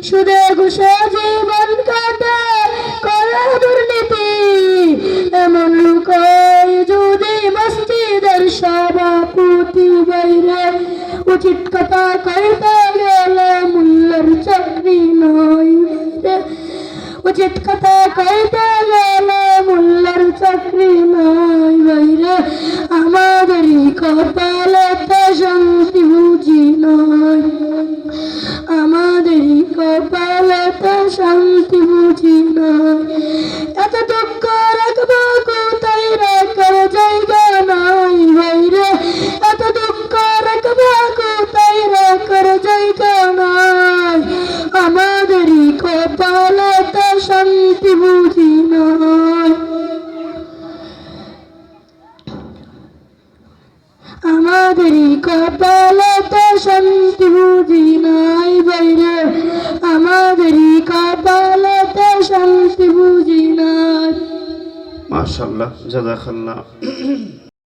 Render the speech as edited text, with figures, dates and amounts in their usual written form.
সুদে ঘুষে জীবন কাটে করে দুর্নীতি। এমন লোকই যদি মসজিদের সভাপতি বাইরে, উচিত কথা কইতে গেলে মূল্যের চাকরি নয় রে। উচিত কথা কইতে গেলে মূল্যের চাকরি নয় বাইরে। আমাদেরই কপালেতে শান্তি বুঝি নয়, আমাদেরই কপালেতে শান্তি বুঝি নয়। এত দুঃখ রাখবো কোথায়, রাখার জায়গা নাই বাইরে। এত দুঃখ রাখবো কোথায়, রাখার জায়গা নাই। আমাদেরই কপালেতে শান্তি বুঝি নয়, আমাদেরই কপালেতে শান্তি বুঝি নাই বাইরে। আমাদেরই কপালেতে শান্তি বুঝি নাই। মাশাআল্লাহ, জাযাকাল্লাহ।